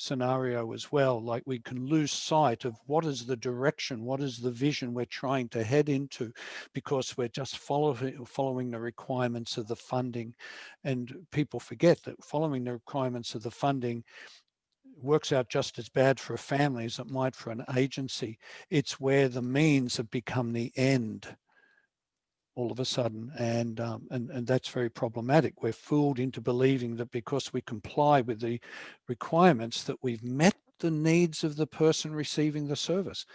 scenario as well. Like we can lose sight of what is the direction, what is the vision we're trying to head into, because we're just following the requirements of the funding. And people forget that following the requirements of the funding works out just as bad for a family as it might for an agency. It's where the means have become the end all of a sudden, and that's very problematic. We're fooled into believing that because we comply with the requirements that we've met the needs of the person receiving the service.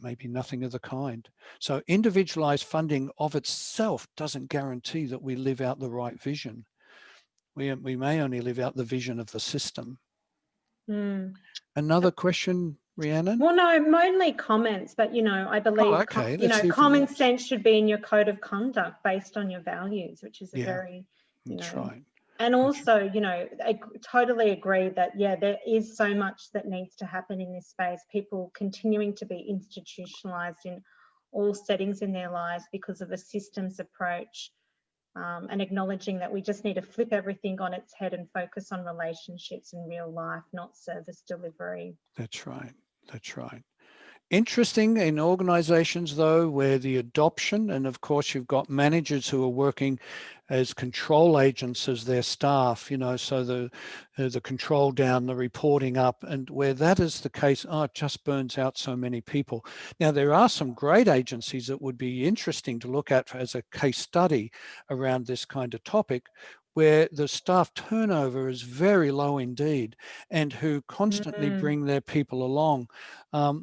Maybe nothing of the kind. So individualized funding of itself doesn't guarantee that we live out the right vision. We may only live out the vision of the system. Another question, Rhiannon? Well, no, only comments, but, you know, I believe, you know, common sense should be in your code of conduct based on your values, which is a very, you know, right. And also, you know, I totally agree that, yeah, there is so much that needs to happen in this space. People continuing to be institutionalized in all settings in their lives because of a systems approach and acknowledging that we just need to flip everything on its head and focus on relationships in real life, not service delivery. That's right. That's right. Interesting in organizations, though, where the adoption, and of course you've got managers who are working as control agents as their staff, you know, so the control down, the reporting up, and where that is the case, oh, it just burns out so many people. Now, there are some great agencies that would be interesting to look at as a case study around this kind of topic, where the staff turnover is very low indeed, and who constantly bring their people along.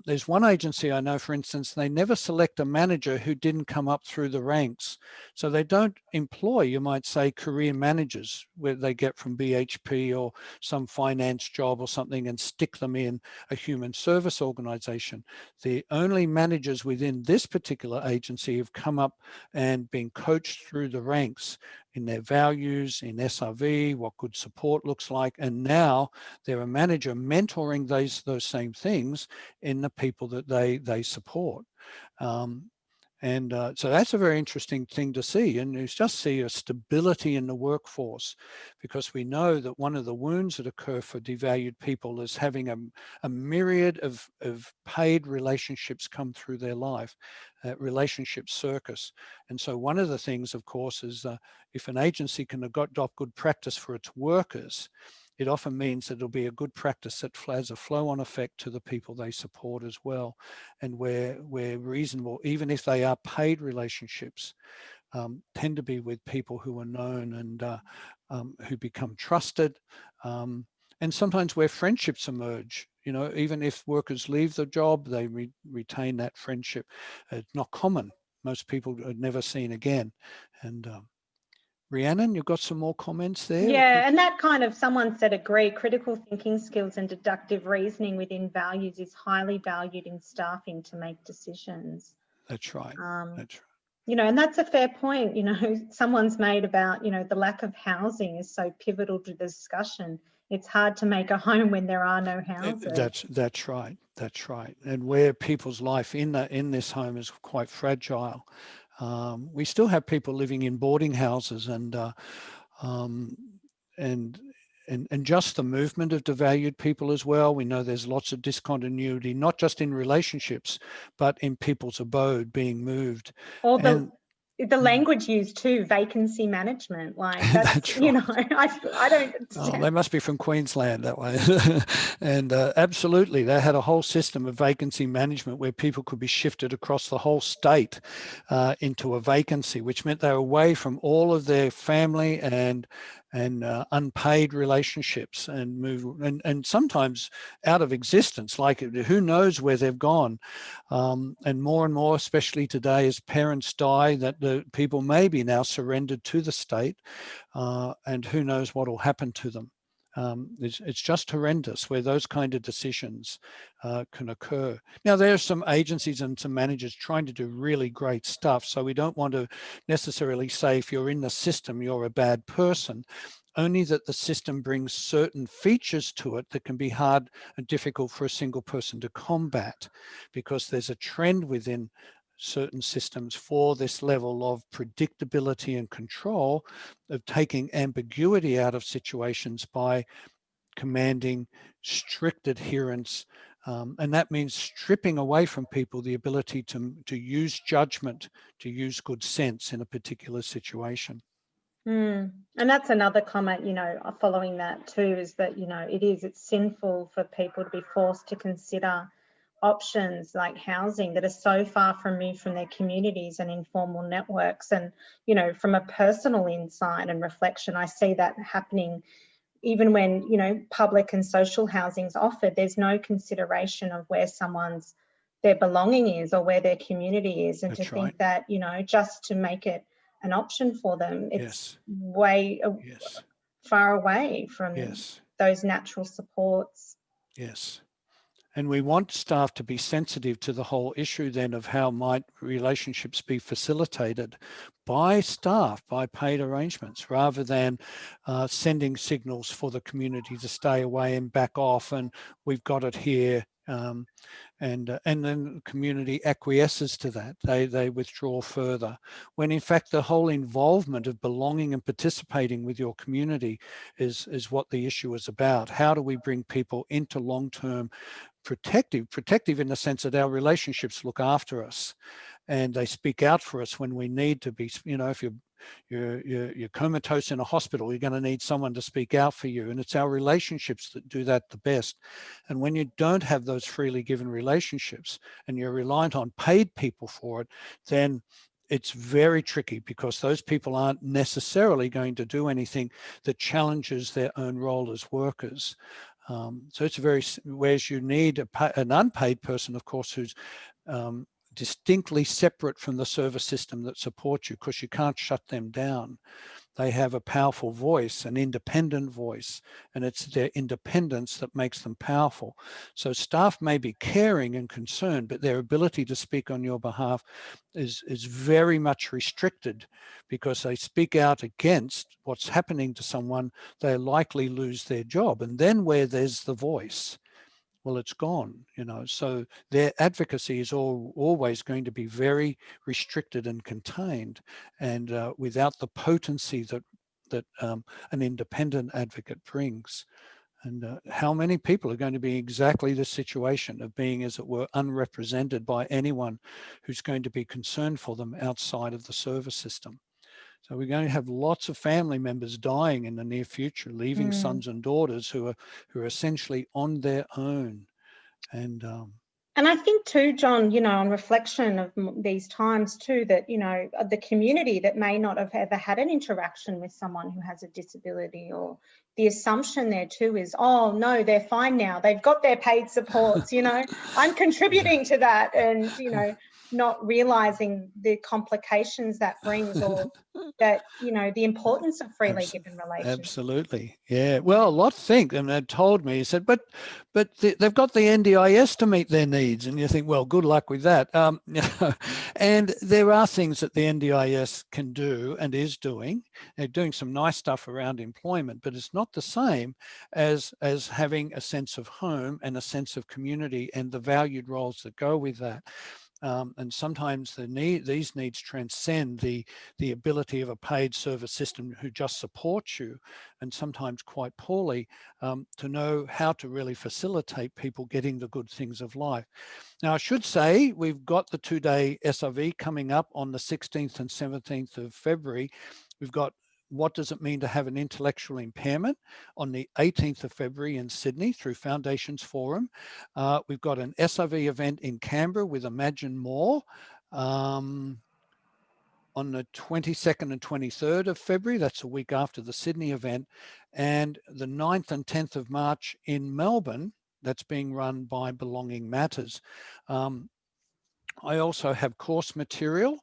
There's one agency I know, for instance, they never select a manager who didn't come up through the ranks. So they don't employ, you might say, career managers where they get from BHP or some finance job or something and stick them in a human service organization. The only managers within this particular agency have come up and been coached through the ranks in their values, in SRV, what good support looks like, and now they're a manager mentoring those same things in the people that they support. So that's a very interesting thing to see, and you just see a stability in the workforce, because we know that one of the wounds that occur for devalued people is having a myriad of paid relationships come through their life, relationship circus. And so one of the things, of course, is if an agency can adopt good practice for its workers, it often means that it'll be a good practice that has a flow-on effect to the people they support as well. And where reasonable, even if they are paid relationships, tend to be with people who are known and who become trusted. And sometimes where friendships emerge, you know, even if workers leave the job, they retain that friendship. It's not common. Most people are never seen again. And Rhiannon, you've got some more comments there? Yeah, and that kind of, someone said agree, critical thinking skills and deductive reasoning within values is highly valued in staffing to make decisions. That's right. That's right. You know, and that's a fair point, you know, someone's made about, you know, the lack of housing is so pivotal to the discussion. It's hard to make a home when there are no houses. That's right. That's right. And where people's life in this home is quite fragile. We still have people living in boarding houses, and just the movement of devalued people as well. We know there's lots of discontinuity, not just in relationships, but in people's abode being moved. Or the language used too, vacancy management, like that's, that's right. You know, I don't understand. Oh, they must be from Queensland that way. And absolutely, they had a whole system of vacancy management where people could be shifted across the whole state into a vacancy, which meant they were away from all of their family and unpaid relationships and and sometimes out of existence, like who knows where they've gone. And more, especially today, as parents die, that the people may be now surrendered to the state, and who knows what will happen to them. It's just horrendous where those kind of decisions can occur. Now, there are some agencies and some managers trying to do really great stuff. So we don't want to necessarily say if you're in the system, you're a bad person, only that the system brings certain features to it that can be hard and difficult for a single person to combat, because there's a trend within certain systems for this level of predictability and control, of taking ambiguity out of situations by commanding strict adherence. And that means stripping away from people the ability to use judgment, to use good sense in a particular situation. And that's another comment, you know, following that too, is that, you know, it's sinful for people to be forced to consider options like housing that are so far removed from their communities and informal networks. And, you know, from a personal insight and reflection, I see that happening even when, you know, public and social housing is offered. There's no consideration of where their belonging is or where their community is. And That's to right. think that, you know, just to make it an option for them, it's way far away from those natural supports. Yes. And we want staff to be sensitive to the whole issue then of how might relationships be facilitated by staff, by paid arrangements, rather than sending signals for the community to stay away and back off and we've got it here. and then the community acquiesces to that. They withdraw further, when in fact the whole involvement of belonging and participating with your community is what the issue is about. How do we bring people into long-term protective in the sense that our relationships look after us and they speak out for us when we need to be. You know, if you're comatose in a hospital, you're going to need someone to speak out for you, and it's our relationships that do that the best. And when you don't have those freely given relationships and you're reliant on paid people for it, then it's very tricky, because those people aren't necessarily going to do anything that challenges their own role as workers. So it's whereas you need an unpaid person, of course, who's distinctly separate from the service system that supports you, because you can't shut them down. They have a powerful voice, an independent voice, and it's their independence that makes them powerful. So staff may be caring and concerned, but their ability to speak on your behalf is very much restricted, because they speak out against what's happening to someone, they likely lose their job. And then where there's the voice, well, it's gone, you know. So their advocacy is always going to be very restricted and contained, and without the potency that an independent advocate brings. And how many people are going to be exactly the situation of being, as it were, unrepresented by anyone who's going to be concerned for them outside of the service system? So we're going to have lots of family members dying in the near future, leaving sons and daughters who are essentially on their own. And I think too, John, you know, on reflection of these times too, that, you know, the community that may not have ever had an interaction with someone who has a disability, or the assumption there too is, oh no, they're fine now, they've got their paid supports, you know, I'm contributing to that, and, you know, not realizing the complications that brings, or that, you know, the importance of freely given relationships. Absolutely. Yeah. Well, a lot think, and they told me, he said, but they've got the NDIS to meet their needs. And you think, well, good luck with that. And there are things that the NDIS can do and is doing. They're doing some nice stuff around employment, but it's not the same as having a sense of home and a sense of community and the valued roles that go with that. And sometimes these needs transcend the ability of a paid service system who just supports you, and sometimes quite poorly, to know how to really facilitate people getting the good things of life. Now, I should say we've got the 2-day SRV coming up on the 16th and 17th of February. We've got what does it mean to have an intellectual impairment on the 18th of February in Sydney through Foundations Forum. We've got an SRV event in Canberra with Imagine More on the 22nd and 23rd of February. That's a week after the Sydney event. And the 9th and 10th of March in Melbourne, that's being run by Belonging Matters. I also have course material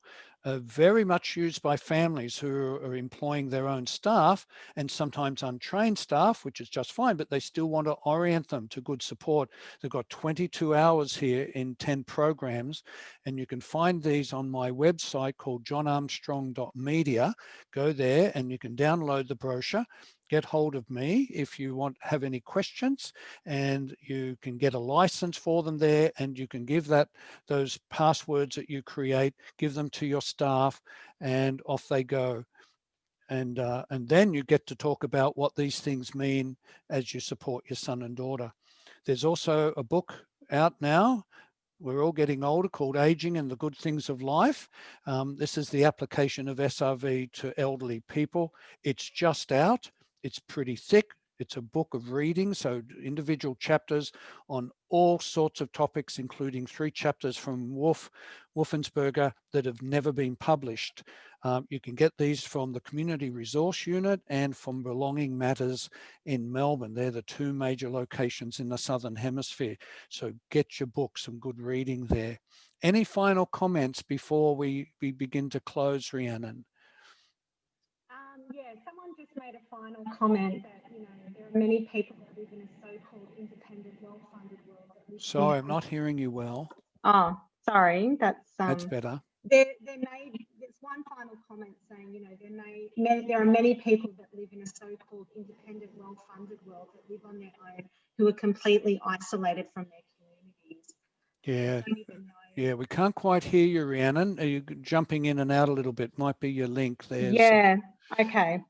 very much used by families who are employing their own staff, and sometimes untrained staff, which is just fine, but they still want to orient them to good support. They've got 22 hours here in 10 programs, and you can find these on my website called johnarmstrong.media. Go there and you can download the brochure. Get hold of me if you have any questions, and you can get a license for them there, and you can give those passwords that you create, give them to your staff, and off they go. And then you get to talk about what these things mean as you support your son and daughter. There's also a book out now, we're all getting older, called Aging and the Good Things of Life. This is the application of SRV to elderly people. It's just out. It's pretty thick. It's a book of reading, so individual chapters on all sorts of topics, including 3 chapters from Wolfensberger that have never been published. You can get these from the Community Resource Unit and from Belonging Matters in Melbourne. They're the 2 major locations in the Southern Hemisphere. So get your book, some good reading there. Any final comments before we begin to close, Rhiannon? Yeah, someone just made a final comment that, you know, there are many people that live in a so-called independent, well-funded world. Sorry, I'm not hearing you well. Oh, sorry, that's better. There's one final comment saying, you know, there are many people that live in a so-called independent, well-funded world that live on their own, who are completely isolated from their communities. Yeah. I don't even know. Yeah, we can't quite hear you, Rhiannon. Are you jumping in and out a little bit? Might be your link there. Yeah, okay.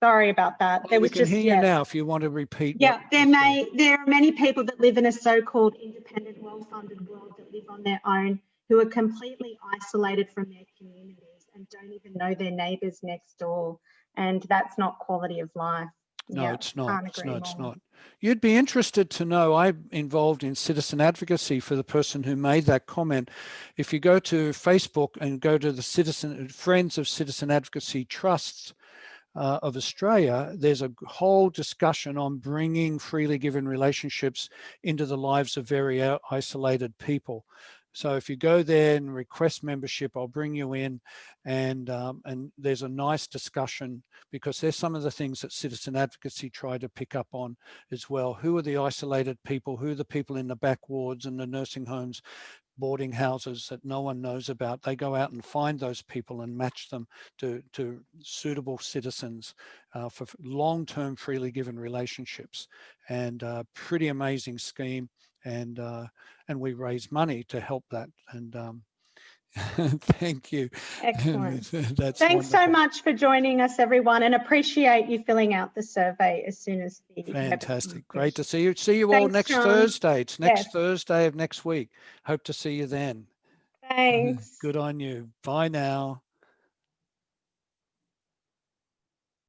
Sorry about that. Well, There we was can just, hear you now if you want to repeat. yeah, What you said. there are many people that live in a so-called independent, well-funded world that live on their own, who are completely isolated from their communities and don't even know their neighbours next door. And that's not quality of life. No, Yeah, it's not. can't It's agree not. It's more. not. You'd be interested to know, I'm involved in citizen advocacy for the person who made that comment. If you go to Facebook and go to the Friends of Citizen Advocacy Trusts of Australia, there's a whole discussion on bringing freely given relationships into the lives of very isolated people. So if you go there and request membership, I'll bring you in, and there's a nice discussion, because there's some of the things that citizen advocacy try to pick up on as well. Who are the isolated people? Who are the people in the back wards and the nursing homes, boarding houses that no one knows about? They go out and find those people and match them to suitable citizens for long-term freely given relationships. And pretty amazing scheme. And we raise money to help that. And thank you. Excellent. That's Thanks so wonderful. much for joining us, everyone, and appreciate you filling out the survey as soon as the Fantastic. webinar Great to finishes. see you. See you all Thanks, next John. Thursday. It's next Yes. Thursday of next week. Hope to see you then. Thanks. Good on you. Bye now.